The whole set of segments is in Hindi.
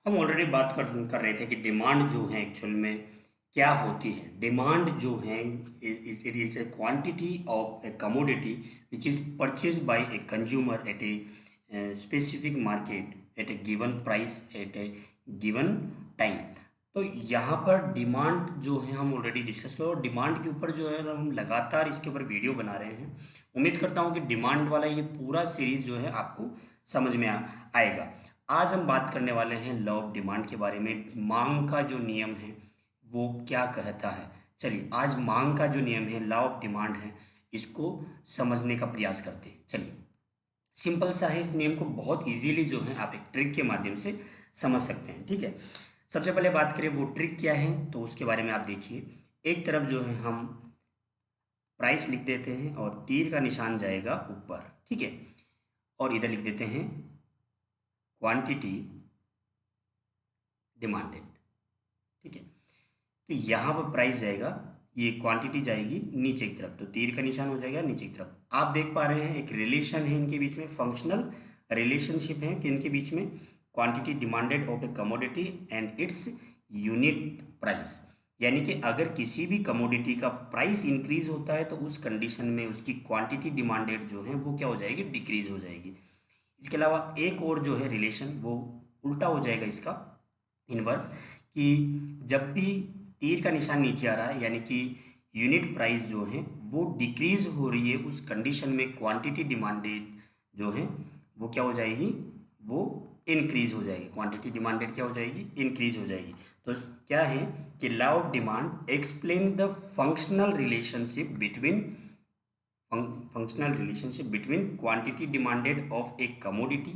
हम ऑलरेडी बात कर रहे थे कि डिमांड जो है एक्चुअल में क्या होती है। डिमांड जो है it is a quantity of a commodity which is purchase by a consumer at a specific market at a given price at a given time. तो यहाँ पर डिमांड जो है हम ऑलरेडी डिस्कस कर, और डिमांड के ऊपर जो है हम लगातार इसके ऊपर वीडियो बना रहे हैं। उम्मीद करता हूँ कि डिमांड वाला ये पूरा सीरीज जो है आपको समझ में आएगा। आज हम बात करने वाले हैं लॉ ऑफ डिमांड के बारे में। मांग का जो नियम है वो क्या कहता है। चलिए आज मांग का जो नियम है, लॉ ऑफ डिमांड है, इसको समझने का प्रयास करते हैं। चलिए सिंपल सा है, इस नियम को बहुत इजीली जो है आप एक ट्रिक के माध्यम से समझ सकते हैं। ठीक है, सबसे पहले बात करें वो ट्रिक क्या है, तो उसके बारे में आप देखिए। एक तरफ जो है हम प्राइस लिख देते हैं और तीर का निशान जाएगा ऊपर, ठीक है, और इधर लिख देते हैं क्वांटिटी डिमांडेड। ठीक है, तो यहाँ पर प्राइस जाएगा, ये क्वांटिटी जाएगी नीचे की तरफ, तो तीर का निशान हो जाएगा नीचे की तरफ। आप देख पा रहे हैं एक रिलेशन है इनके बीच में, फंक्शनल रिलेशनशिप है कि इनके बीच में, quantity demanded of a commodity and its unit price. यानी कि अगर किसी भी कमोडिटी का प्राइस इंक्रीज होता है तो उस कंडीशन में उसकी क्वांटिटी डिमांडेड जो है वो क्या हो जाएगी, डिक्रीज हो जाएगी। इसके अलावा एक और जो है रिलेशन वो उल्टा हो जाएगा इसका, इनवर्स, कि जब भी तीर का निशान नीचे आ रहा है यानी कि यूनिट प्राइस जो है वो डिक्रीज हो रही है, उस कंडीशन में क्वांटिटी डिमांडेड जो है वो क्या हो जाएगी, वो इंक्रीज हो जाएगी। क्वांटिटी डिमांडेड क्या हो जाएगी, इंक्रीज हो जाएगी। तो क्या है कि law of demand explain the functional relationship between quantity demanded of a commodity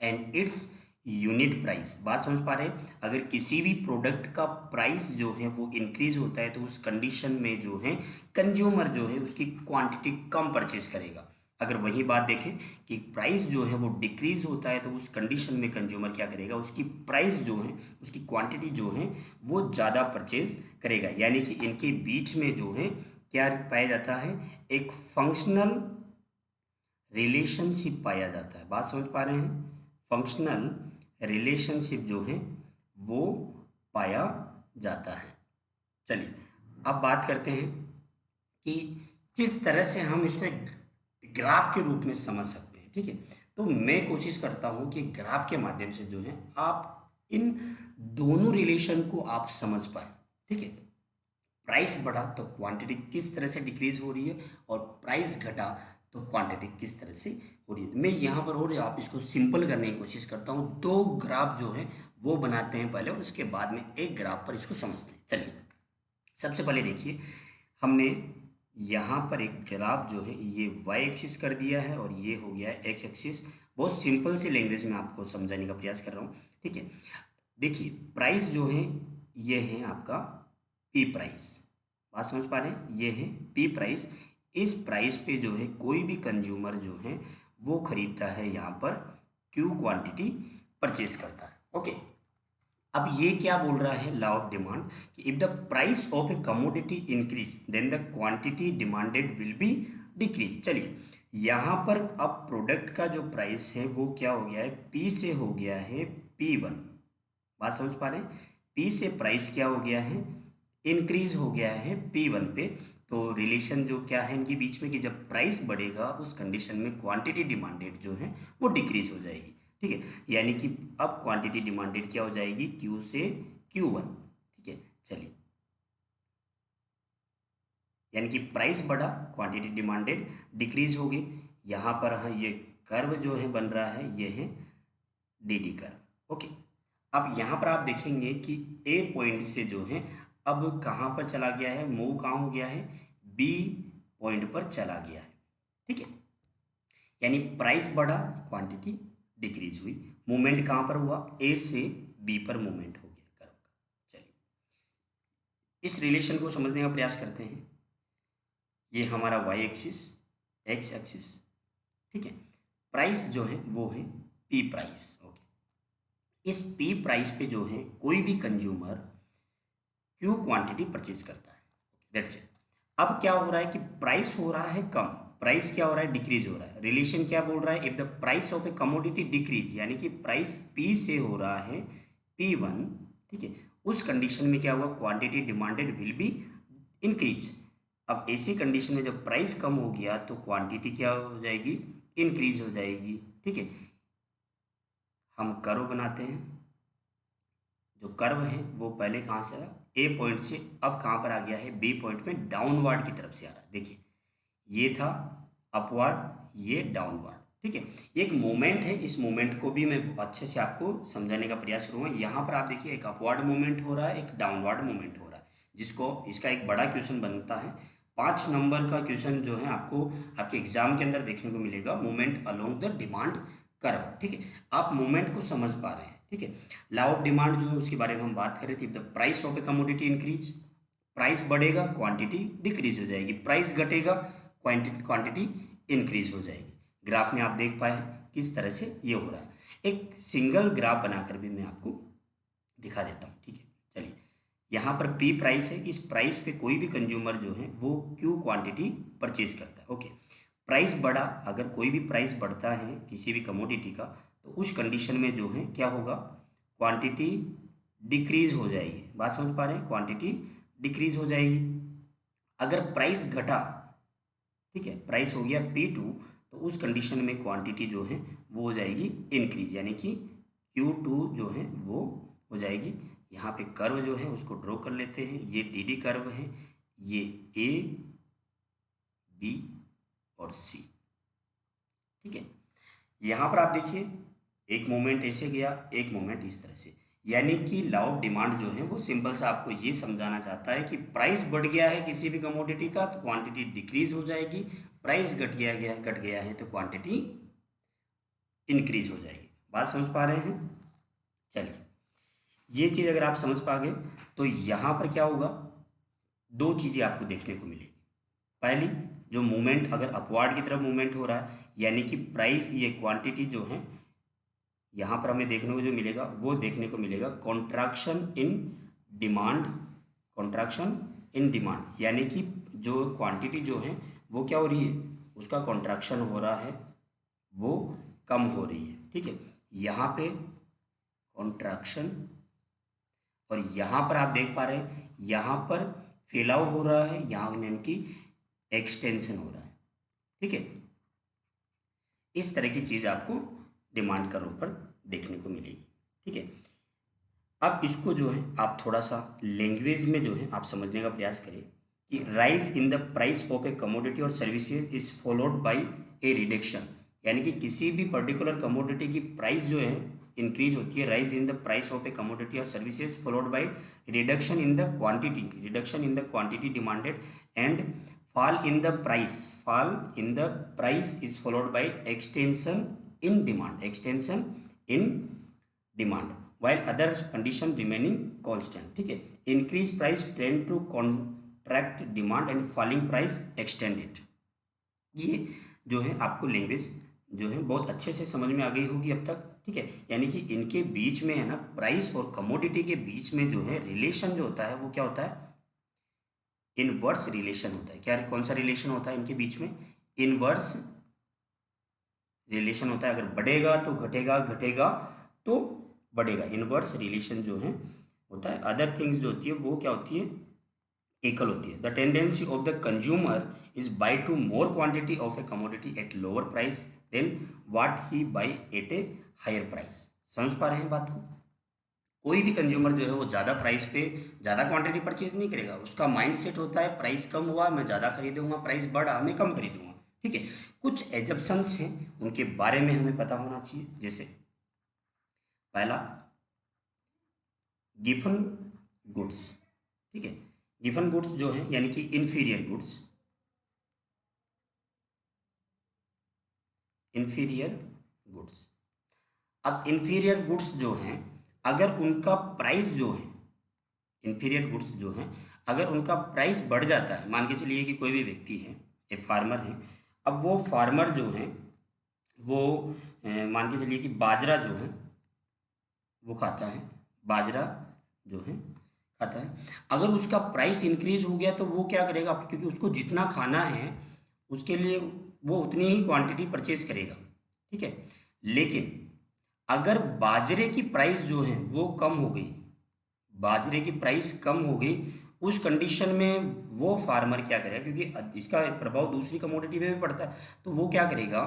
and its unit price. बात समझ पा रहे हैं, अगर किसी भी प्रोडक्ट का प्राइस जो है वो इंक्रीज होता है तो उस कंडीशन में जो है कंज्यूमर जो है उसकी क्वांटिटी कम परचेज करेगा। अगर वही बात देखें कि प्राइस जो है वो डिक्रीज होता है तो उस कंडीशन में कंज्यूमर क्या करेगा, उसकी प्राइस जो है उसकी क्वांटिटी जो है वो ज़्यादा परचेज करेगा। यानी कि इनके बीच में जो है क्या पाया जाता है, एक फंक्शनल रिलेशनशिप पाया जाता है। बात समझ पा रहे हैं, फंक्शनल रिलेशनशिप जो है वो पाया जाता है। चलिए अब बात करते हैं कि किस तरह से हम इसको एक ग्राफ के रूप में समझ सकते हैं। ठीक है, तो मैं कोशिश करता हूं कि ग्राफ के माध्यम से जो है आप इन दोनों रिलेशन को आप समझ पाए। ठीक है, प्राइस बढ़ा तो क्वांटिटी किस तरह से डिक्रीज हो रही है और प्राइस घटा तो क्वांटिटी किस तरह से हो रही है। मैं यहाँ पर और आप इसको सिंपल करने की कोशिश करता हूँ। दो ग्राफ जो है वो बनाते हैं पहले और उसके बाद में एक ग्राफ पर इसको समझते हैं। चलिए सबसे पहले देखिए, हमने यहाँ पर एक ग्राफ जो है ये वाई एक्सिस कर दिया है और ये हो गया है एक्स एक्सिस। बहुत सिंपल सी लैंग्वेज में आपको समझाने का प्रयास कर रहा हूँ। ठीक है, देखिए प्राइस जो है ये है आपका पी प्राइस। बात समझ पा रहे हैं, ये है पी प्राइस। इस प्राइस पे जो है कोई भी कंज्यूमर जो है वो खरीदता है, यहाँ पर क्यू क्वांटिटी परचेज करता है। ओके, अब ये क्या बोल रहा है लॉ ऑफ डिमांड कि if the price of a commodity increase then the quantity demanded will be decrease. चलिए यहाँ पर अब प्रोडक्ट का जो प्राइस है वो क्या हो गया है, पी से हो गया है P1। बात समझ पा रहे हैं, पी से प्राइस क्या हो गया है, इंक्रीज हो गया है P1 पे। तो रिलेशन जो क्या है इनके बीच में कि जब प्राइस बढ़ेगा उस कंडीशन में क्वांटिटी डिमांडेड जो है वो डिक्रीज हो जाएगी। ठीक है, यानी कि अब क्वांटिटी डिमांडेड क्या हो जाएगी, Q से Q1। ठीक है, चलिए यानी कि प्राइस बढ़ा, क्वांटिटी डिमांडेड डिक्रीज होगी। यहाँ पर हाँ ये कर्व जो है बन रहा है, ये है डी कर्व। ओके, अब यहाँ पर आप देखेंगे कि ए पॉइंट से जो है अब कहाँ पर चला गया है, मूव कहाँ हो गया है, बी पॉइंट पर चला गया है। ठीक है, यानी प्राइस बढ़ा, क्वांटिटी डिक्रीज हुई। मूवमेंट कहाँ पर हुआ, ए से बी पर मूवमेंट हो गया कर्व का। चलिए इस रिलेशन को समझने का प्रयास करते हैं। ये हमारा वाई एक्सिस, एक्स एक्सिस। ठीक है, प्राइस जो है वो है पी प्राइस। ओके, इस पी प्राइस पे जो है कोई भी कंज्यूमर क्यू क्वांटिटी परचेज करता है। That's it. अब क्या हो रहा है कि प्राइस हो रहा है कम, प्राइस क्या हो रहा है, डिक्रीज हो रहा है। रिलेशन क्या बोल रहा है, if the price of a commodity decrease, यानी कि प्राइस पी से हो रहा है P1, ठीक है, उस कंडीशन में क्या होगा, quantity demanded will be increase. अब ऐसी कंडीशन में जब प्राइस कम हो गया तो क्वांटिटी क्या हो जाएगी, इंक्रीज हो जाएगी। ठीक है, हम कर्व बनाते हैं। जो कर्व है वो पहले कहाँ से आया, ए पॉइंट से, अब कहाँ पर आ गया है, बी पॉइंट में डाउनवर्ड की तरफ से आ रहा है। देखिए ये था अपवर्ड, ये डाउनवर्ड। ठीक है, एक मोमेंट है, इस मोमेंट को भी मैं अच्छे से आपको समझाने का प्रयास करूंगा। यहाँ पर आप देखिए एक अपवर्ड मूवमेंट हो रहा है, एक डाउनवर्ड मूवमेंट हो रहा है, जिसको इसका एक बड़ा क्वेश्चन बनता है। 5 नंबर का क्वेश्चन जो है आपको आपके एग्जाम के अंदर देखने को मिलेगा, movement along the demand curve. ठीक है, आप मूवमेंट को समझ पा रहे हैं। ठीक है, लॉ ऑफ डिमांड जो है उसके बारे में हम बात करें थे, the price of a commodity increase, price बढ़ेगा क्वांटिटी डिक्रीज हो जाएगी, प्राइस घटेगा क्वांटिटी इंक्रीज हो जाएगी। ग्राफ में आप देख पाए किस तरह से ये हो रहा है। एक सिंगल ग्राफ बनाकर भी मैं आपको दिखा देता हूँ। ठीक है, चलिए यहाँ पर P प्राइस है, इस प्राइस पे कोई भी कंज्यूमर जो है वो Q क्वांटिटी परचेज करता है। ओके, प्राइस बढ़ा, अगर कोई भी प्राइस बढ़ता है किसी भी कमोडिटी का, तो उस कंडीशन में जो है क्या होगा, क्वांटिटी डिक्रीज हो जाएगी। बात समझ पा रहे हैं, क्वांटिटी डिक्रीज हो जाएगी। अगर प्राइस घटा, ठीक है, प्राइस हो गया P2, तो उस कंडीशन में क्वांटिटी जो है वो हो जाएगी इंक्रीज, यानी कि Q2 जो है वो हो जाएगी। यहाँ पे कर्व जो है उसको ड्रॉ कर लेते हैं, ये DD कर्व है, ये A, B और C। ठीक है, यहाँ पर आप देखिए एक मोमेंट ऐसे गया, एक मोमेंट इस तरह से, यानी कि लॉ ऑफ डिमांड जो है वो सिंपल सा आपको ये समझाना चाहता है कि प्राइस बढ़ गया है किसी भी कमोडिटी का तो क्वांटिटी डिक्रीज हो जाएगी, प्राइस घट गया है तो क्वांटिटी इंक्रीज हो जाएगी। बात समझ पा रहे हैं? चलिए, ये चीज़ अगर आप समझ पा गए तो यहाँ पर क्या होगा, दो चीज़ें आपको देखने को मिलेगी। पहली, जो मूवमेंट अगर अपवार्ड की तरफ मूवमेंट हो रहा है, यानी कि प्राइस, ये क्वांटिटी जो है यहाँ पर हमें देखने को जो मिलेगा वो देखने को मिलेगा contraction in demand, contraction in demand, यानी कि जो क्वांटिटी जो है वो क्या हो रही है, उसका कॉन्ट्रैक्शन हो रहा है, वो कम हो रही है। ठीक है, यहाँ पे कॉन्ट्रैक्शन, और यहाँ पर आप देख पा रहे हैं यहाँ पर फैलाव हो रहा है, यहाँ यानी कि एक्सटेंशन हो रहा है। ठीक है, इस तरह की चीज़ आपको डिमांड कर्व पर देखने को मिलेगी। ठीक है, अब इसको जो है आप थोड़ा सा लैंग्वेज में जो है आप समझने का प्रयास करें कि rise in the price of a commodity और services is followed by a reduction, यानी कि किसी भी पर्टिकुलर कमोडिटी की प्राइस जो है इंक्रीज होती है, rise in the price of a commodity और services followed by reduction in the quantity demanded, and fall in the price is followed by extension in demand while other condition remaining constant। ठीक है, increase price tend to contract demand and falling price extend it। ये जो है आपको लैंग्वेज जो है बहुत अच्छे से समझ में आ गई होगी अब तक। ठीक है, यानी कि इनके बीच में है ना, प्राइस और कमोडिटी के बीच में जो है रिलेशन जो होता है वो क्या होता है, इनवर्स रिलेशन होता है। क्या, कौन सा रिलेशन होता है इनके बीच में, इनवर्स रिलेशन होता है। अगर बढ़ेगा तो घटेगा, घटेगा तो बढ़ेगा, इनवर्स रिलेशन जो है होता है। अदर थिंग्स जो होती है वो क्या होती है, एकल होती है। The tendency of the consumer is buy to more quantity of a commodity at lower price than what he buy at a higher price. समझ पा रहे हैं बात को? कोई भी कंज्यूमर जो है वो ज़्यादा प्राइस पे ज़्यादा क्वांटिटी परचेज नहीं करेगा, उसका माइंड सेट होता है प्राइस कम हुआ मैं ज़्यादा खरीदूंगा, प्राइस बढ़ा मैं कम खरीदूंगा। ठीक है, कुछ एजप्शंस हैं उनके बारे में हमें पता होना चाहिए। जैसे पहला, गिवन गुड्स। ठीक है, गिवन गुड्स जो है यानी कि इन्फीरियर गुड्स, इन्फीरियर गुड्स। अब इन्फीरियर गुड्स जो हैं अगर उनका प्राइस जो है, इन्फीरियर गुड्स जो हैं अगर उनका प्राइस बढ़ जाता है, मान के चलिए कि कोई भी व्यक्ति है, एक फार्मर है, अब वो फार्मर जो है वो मान के चलिए कि बाजरा जो है वो खाता है, बाजरा जो है खाता है। अगर उसका प्राइस इंक्रीज हो गया तो वो क्या करेगा, क्योंकि उसको जितना खाना है उसके लिए वो उतनी ही क्वांटिटी परचेज करेगा। ठीक है, लेकिन अगर बाजरे की प्राइस जो है वो कम हो गई, बाजरे की प्राइस कम हो गई, उस कंडीशन में वो फार्मर क्या करेगा, क्योंकि इसका प्रभाव दूसरी कमोडिटी में भी पड़ता है, तो वो क्या करेगा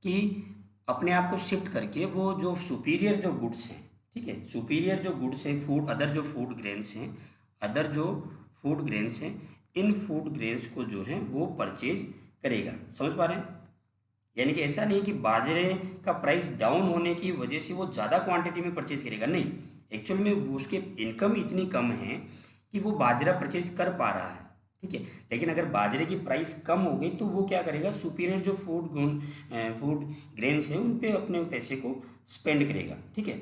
कि अपने आप को शिफ्ट करके वो जो सुपीरियर जो गुड्स हैं, ठीक है, सुपीरियर जो गुड्स हैं, फूड अदर जो फूड ग्रेन्स हैं, अदर जो फूड ग्रेन्स हैं, इन फूड ग्रेन्स को जो है वो परचेज करेगा। समझ पा रहे हैं? यानी कि ऐसा नहीं कि बाजरे का प्राइस डाउन होने की वजह से वो ज़्यादा क्वांटिटी में परचेज करेगा, नहीं, एक्चुअल में वो उसके इनकम इतनी कम है कि वो बाजरा परचेज कर पा रहा है, ठीक है। लेकिन अगर बाजरे की प्राइस कम हो गई तो वो क्या करेगा, सुपीरियर जो फूड ग्रेन्स हैं उन पे अपने पैसे को स्पेंड करेगा, ठीक है।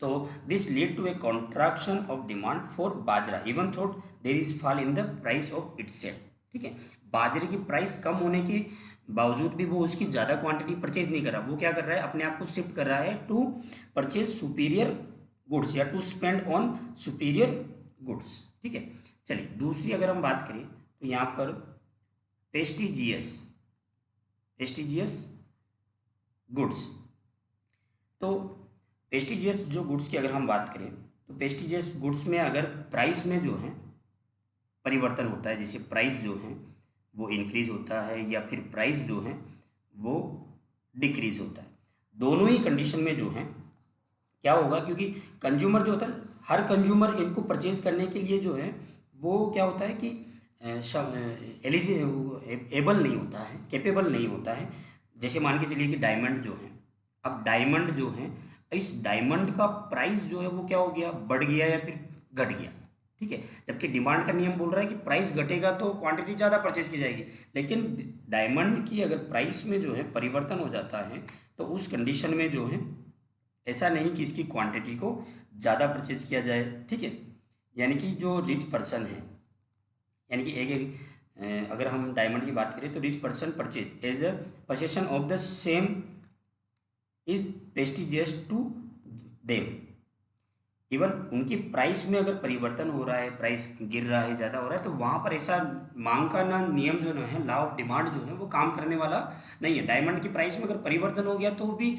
तो this lead to a contraction of demand for bajra even thought there is fall in the price of itself, ठीक है। बाजरे की प्राइस कम होने के बावजूद भी वो उसकी ज़्यादा क्वांटिटी परचेज नहीं कर रहा, वो क्या कर रहा है, अपने आप को शिफ्ट कर रहा है टू परचेज सुपीरियर गुड्स या to spend on superior goods, ठीक है। चलिए दूसरी अगर हम बात करें तो यहाँ पर पेस्टिजियस पेस्टिजियस गुड्स। तो पेस्टिजियस जो गुड्स की अगर हम बात करें तो पेस्टिजियस गुड्स में अगर प्राइस में जो है परिवर्तन होता है, जैसे प्राइस जो है वो इंक्रीज होता है या फिर प्राइस जो है वो डिक्रीज होता है, दोनों ही कंडीशन में जो है क्या होगा, क्योंकि कंज्यूमर जो होता है, हर कंज्यूमर इनको परचेज करने के लिए जो है वो क्या होता है कि एबल नहीं होता है, कैपेबल नहीं होता है। जैसे मान के चलिए कि डायमंड जो है, अब डायमंड जो है, इस डायमंड का प्राइस जो है वो क्या हो गया, बढ़ गया या फिर घट गया, ठीक है। जबकि डिमांड का नियम बोल रहा है कि प्राइस घटेगा तो क्वांटिटी ज़्यादा परचेज की जाएगी, लेकिन डायमंड की अगर प्राइस में जो है परिवर्तन हो जाता है तो उस कंडीशन में जो है ऐसा नहीं कि इसकी क्वांटिटी को ज़्यादा परचेज किया जाए, ठीक है। यानी कि जो रिच पर्सन है, यानी कि अगर हम डायमंड की बात करें तो rich person purchase as a possession of the same is prestigious to them, even उनकी प्राइस में अगर परिवर्तन हो रहा है, प्राइस गिर रहा है, ज़्यादा हो रहा है, तो वहाँ पर ऐसा मांग का ना नियम जो है, लॉ ऑफ डिमांड जो है वो काम करने वाला नहीं है। डायमंड की प्राइस में अगर परिवर्तन हो गया तो भी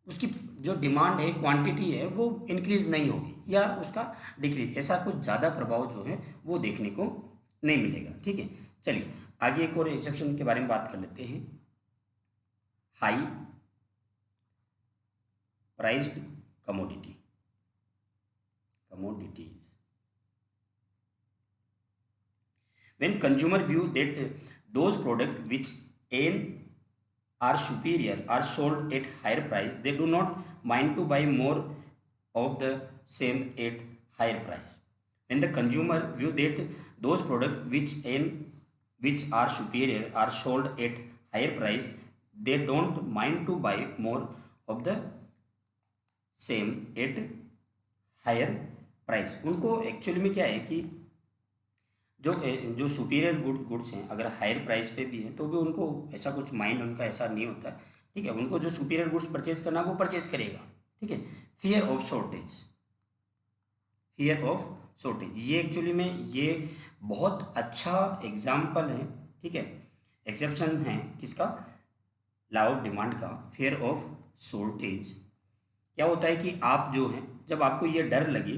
उसकी जो डिमांड है, क्वांटिटी है, वो इंक्रीज नहीं होगी या उसका डिक्रीज, ऐसा कुछ ज़्यादा प्रभाव जो है वो देखने को नहीं मिलेगा, ठीक है। चलिए आगे एक और एक्सेप्शन के बारे में बात कर लेते हैं, high priced commodities. When consumer view that those products which aim are superior are sold at higher price, they do not mind to buy more of the same at higher price. When the consumer view that those products which are superior are sold at higher price, they don't mind to buy more of the same at higher price. उनको एक्चुअली में क्या है कि जो जो सुपीरियर गुड्स हैं अगर हायर प्राइस पे भी हैं तो भी उनको ऐसा कुछ माइंड उनका ऐसा नहीं होता, ठीक है। उनको जो सुपीरियर गुड्स परचेज करना वो परचेज करेगा, ठीक है। Fear of shortage, fear of shortage, ये एक्चुअली में ये बहुत अच्छा एग्जाम्पल है, ठीक है, एक्सेप्शन है किसका, लॉ ऑफ डिमांड का, फियर ऑफ शॉर्टेज। क्या होता है कि आप जो है, जब आपको ये डर लगे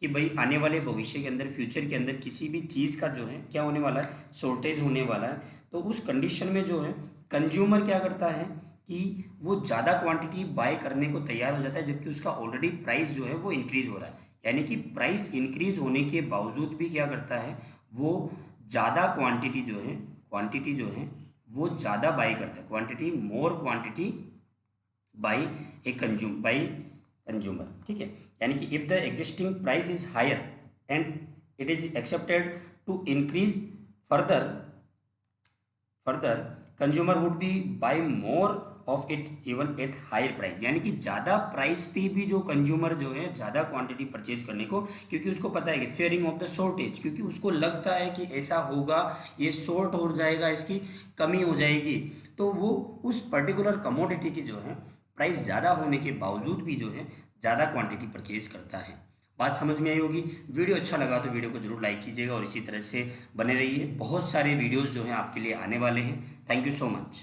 कि भाई आने वाले भविष्य के अंदर, फ्यूचर के अंदर किसी भी चीज़ का जो है क्या होने वाला है, शॉर्टेज होने वाला है, तो उस कंडीशन में जो है कंज्यूमर क्या करता है कि वो ज़्यादा क्वांटिटी बाय करने को तैयार हो जाता है, जबकि उसका ऑलरेडी प्राइस जो है वो इंक्रीज हो रहा है। यानी कि प्राइस इंक्रीज होने के बावजूद भी क्या करता है, वो ज़्यादा क्वांटिटी जो है वो ज़्यादा बाई करता है, quantity more quantity buy consumer, ठीक है। यानी कि if the existing price is higher and it is expected to increase further consumer would be buy more of it even at higher price. यानी कि ज़्यादा प्राइस पे भी जो कंज्यूमर जो है ज़्यादा क्वांटिटी परचेज करने को, क्योंकि उसको पता है कि फेयरिंग ऑफ द शॉर्टेज, क्योंकि उसको लगता है कि ऐसा होगा, ये शॉर्ट हो जाएगा, इसकी कमी हो जाएगी, तो वो उस पर्टिकुलर कमोडिटी की जो है प्राइस ज़्यादा होने के बावजूद भी जो है ज़्यादा क्वांटिटी परचेज करता है। बात समझ में आई होगी। वीडियो अच्छा लगा तो वीडियो को जरूर लाइक कीजिएगा और इसी तरह से बने रहिए, बहुत सारे वीडियोस जो हैं आपके लिए आने वाले हैं। Thank you so much.